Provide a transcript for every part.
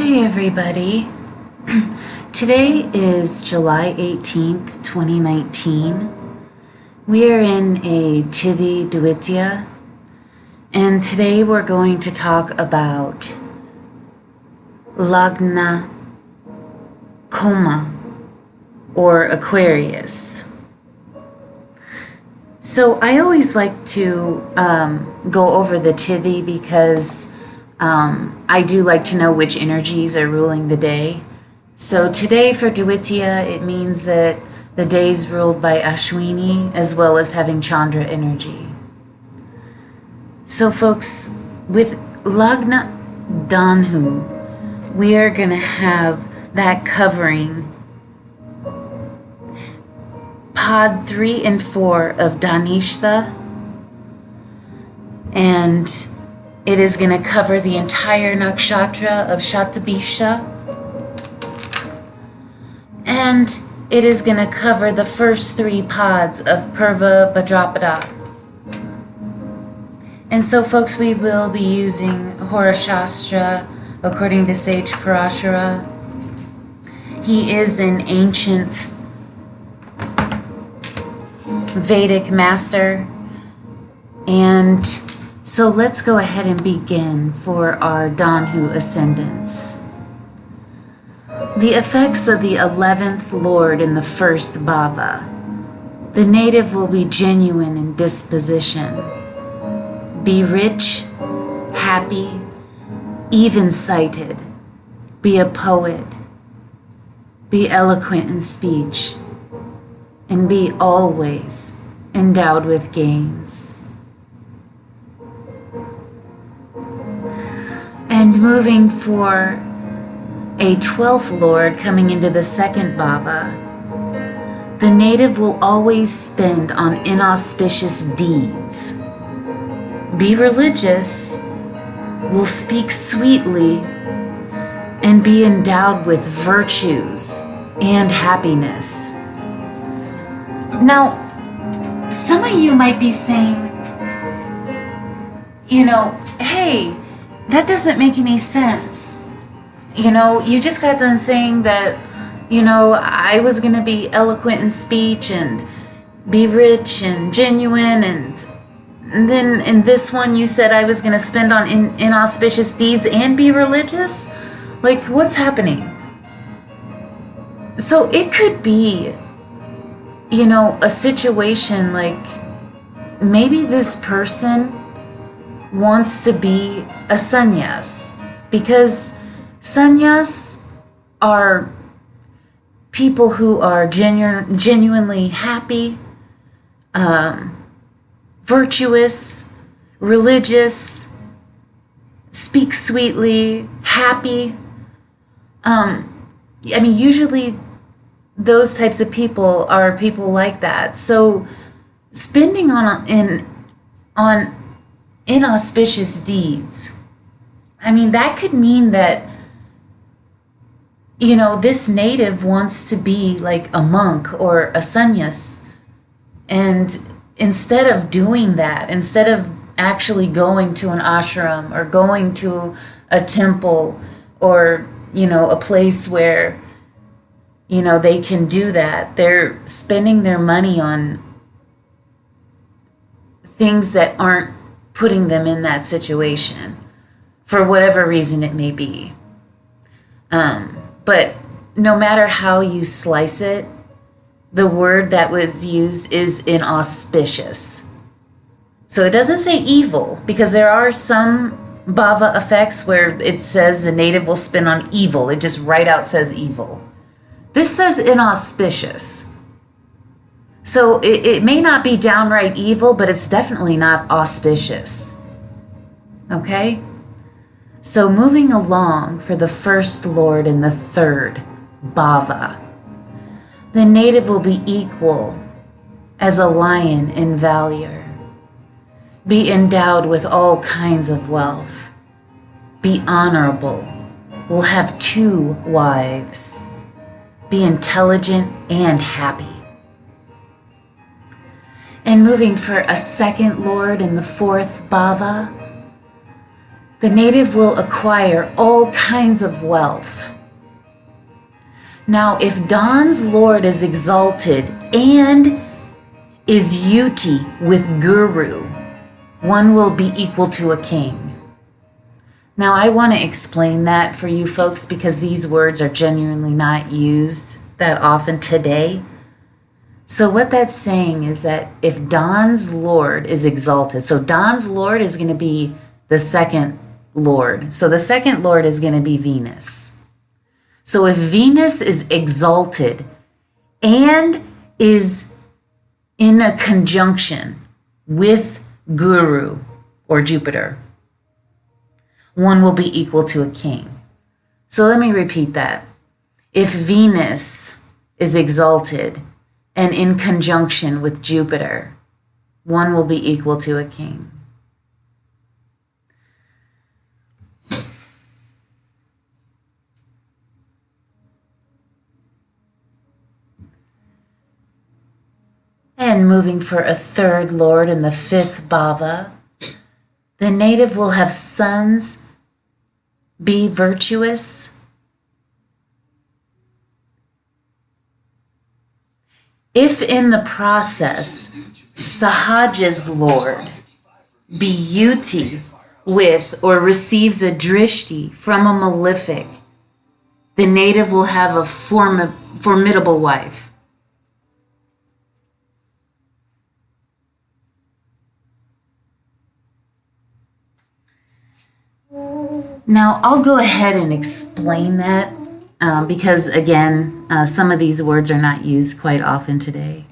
Hi everybody. Today is July 18th, 2019. We are in a Tithi Dvitiya, and today we're going to talk about lagna, Kumbha, or Aquarius. So I always like to go over the Tithi because I do like to know which energies are ruling the day. So today for Dvitiya, it means that the day is ruled by Ashwini as well as having Chandra energy. So folks, with lagna Dhanhu, we are going to have that covering pod 3 and 4 of Dhanishta, and it is going to cover the entire nakshatra of Shatabisha, and it is going to cover the first 3 pods of Purva Bhadrapada. And so folks, we will be using Horashastra according to Sage Parashara. He is an ancient Vedic master, and so let's go ahead and begin for our Dhanhu ascendants. The effects of the 11th Lord in the first Bhava. The native will be genuine in disposition, be rich, happy, even-sighted, be a poet, be eloquent in speech, and be always endowed with gains. And moving for a 12th Lord coming into the second Bhava, the native will always spend on inauspicious deeds, be religious, will speak sweetly, and be endowed with virtues and happiness. Now, some of you might be saying, hey, that doesn't make any sense. You just got done saying that, I was going to be eloquent in speech and be rich and genuine, and then in this one you said I was going to spend on inauspicious deeds and be religious? Like, what's happening? So it could be, a situation like maybe this person wants to be a sannyas, because sannyas are people who are genuinely happy, virtuous, religious, speak sweetly, happy. Usually those types of people are people like that. So spending on inauspicious deeds, that could mean that this native wants to be like a monk or a sannyas, and instead of doing that, instead of actually going to an ashram or going to a temple or a place where they can do that, they're spending their money on things that aren't putting them in that situation for whatever reason it may be. But no matter how you slice it, the word that was used is inauspicious. So it doesn't say evil, because there are some Bhava effects where it says the native will spin on evil. It just right out says evil. This says inauspicious. So it may not be downright evil, but it's definitely not auspicious. Okay? So moving along for the first Lord in the third Bhava, the native will be equal as a lion in valor, be endowed with all kinds of wealth, be honorable, will have 2 wives, be intelligent and happy. And moving for a second Lord in the fourth Bhava, the native will acquire all kinds of wealth. Now, if Don's Lord is exalted and is yuti with guru, one will be equal to a king. Now, I want to explain that for you folks because these words are genuinely not used that often today. So what that's saying is that if Don's Lord is exalted, so Don's Lord is going to be the second Lord. So the second Lord is going to be Venus. So if Venus is exalted and is in a conjunction with Guru or Jupiter, one will be equal to a king. So let me repeat that. If Venus is exalted and in conjunction with Jupiter, one will be equal to a king. And moving for a third Lord in the fifth Bhava, the native will have sons be virtuous. If in the process Sahaja's Lord be yuti with or receives a drishti from a malefic, the native will have a formidable wife. Now, I'll go ahead and explain that because, again, some of these words are not used quite often today.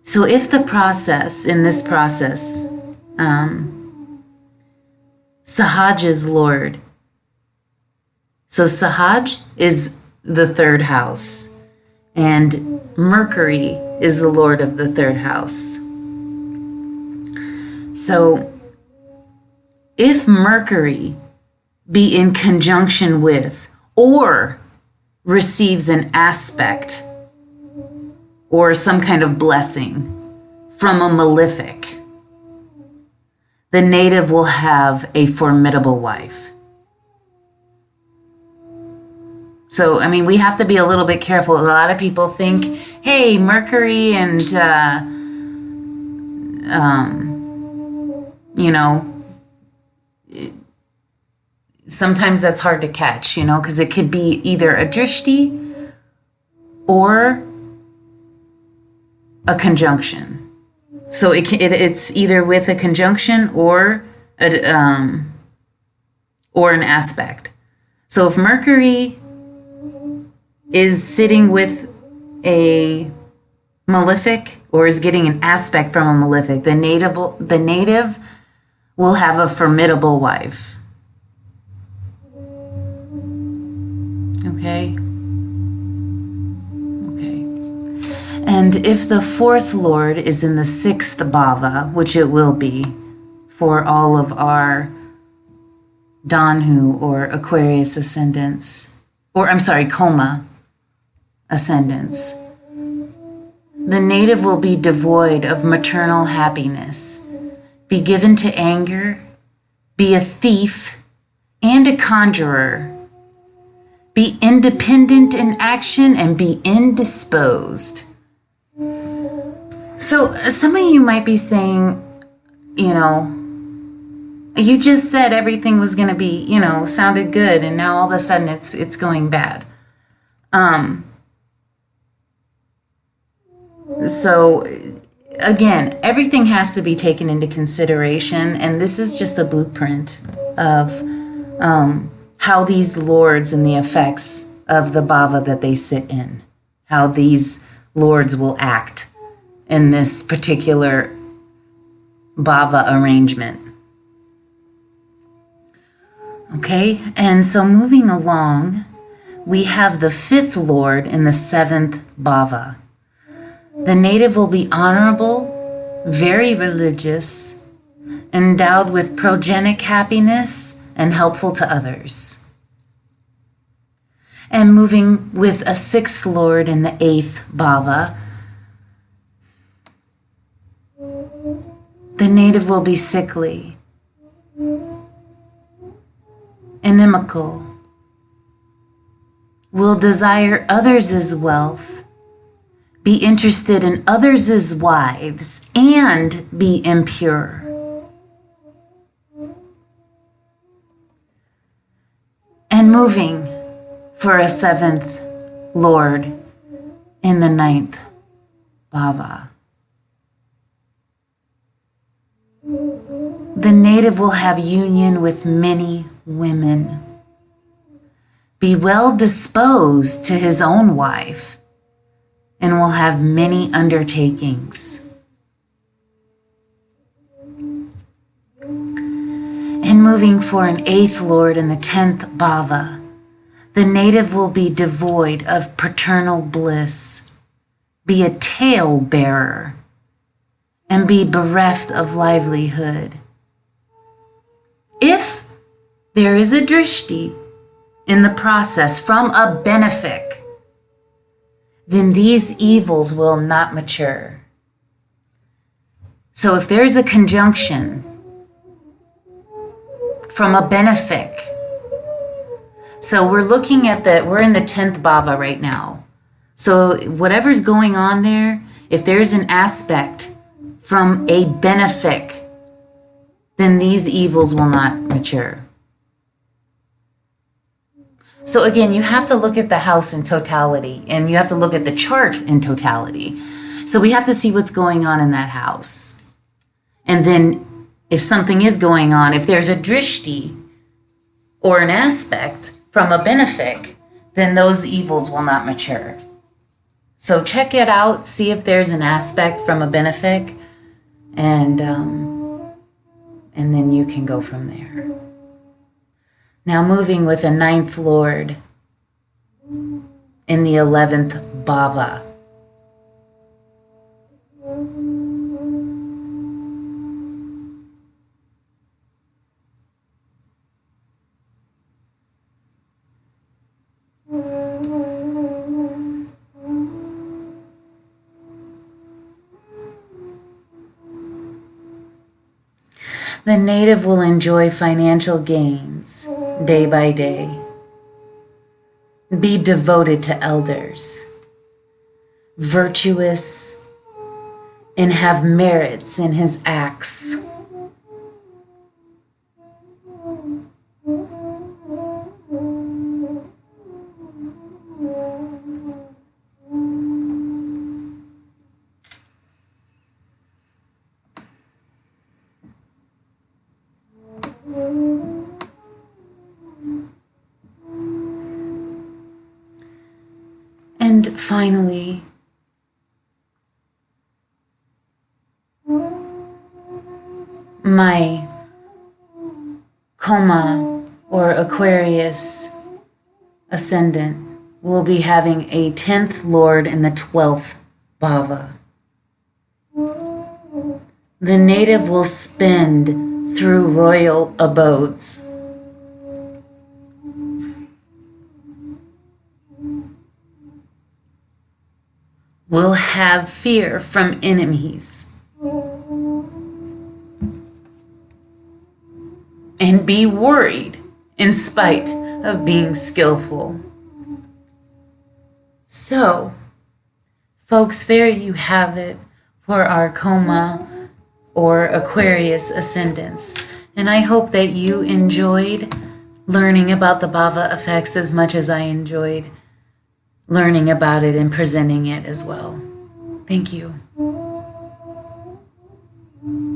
So if the process, in this process, Sahaja's Lord, so Sahaj is the third house, and Mercury is the Lord of the third house. So if Mercury be in conjunction with or receives an aspect or some kind of blessing from a malefic, the native will have a formidable wife. So, I mean, we have to be a little bit careful. A lot of people think, hey, Mercury and, sometimes that's hard to catch, because it could be either a drishti or a conjunction. So it's either with a conjunction or an aspect. So if Mercury is sitting with a malefic or is getting an aspect from a malefic, the native will have a formidable wife. Okay. And if the fourth Lord is in the sixth Bhava, which it will be for all of our Dhanhu or Aquarius ascendants, or I'm sorry, Kumbha ascendants, the native will be devoid of maternal happiness, be given to anger, be a thief and a conjurer, be independent in action, and be indisposed. So some of you might be saying, you just said everything was going to be, sounded good, and now all of a sudden it's going bad. So again, everything has to be taken into consideration, and this is just a blueprint of how these lords and the effects of the Bhava that they sit in, how these lords will act in this particular Bhava arrangement. Okay, and so moving along, we have the fifth Lord in the seventh Bhava. The native will be honorable, very religious, endowed with progenic happiness, and helpful to others. And moving with a sixth Lord in the eighth Bhava, The native will be sickly, inimical, will desire others' wealth, be interested in others' wives, and be impure. And moving for a 7th Lord in the 9th Bhava. The native will have union with many women, be well disposed to his own wife, and will have many undertakings. And moving for an 8th Lord in the 10th Bhava, the native will be devoid of paternal bliss, be a tale bearer, and be bereft of livelihood. If there is a drishti in the process from a benefic, then these evils will not mature. So if there's a conjunction from a benefic, so we're looking at we're in the 10th Bhava right now. So whatever's going on there, if there's an aspect from a benefic, then these evils will not mature. So again, you have to look at the house in totality, and you have to look at the chart in totality. So we have to see what's going on in that house. And then if something is going on, if there's a drishti or an aspect from a benefic, then those evils will not mature. So check it out, see if there's an aspect from a benefic, and then you can go from there. Now moving with a 9th Lord in the 11th Bhava. The native will enjoy financial gains day by day. Be devoted to elders, virtuous, and have merits in his acts. And finally, my Kumbha or Aquarius Ascendant will be having a 10th Lord in the 12th Bhava. The native will spend through royal abodes. Will have fear from enemies and be worried in spite of being skillful. So, folks, there you have it for our Kumbha or Aquarius ascendants. And I hope that you enjoyed learning about the Bhava effects as much as I enjoyed learning about it and presenting it as well. Thank you.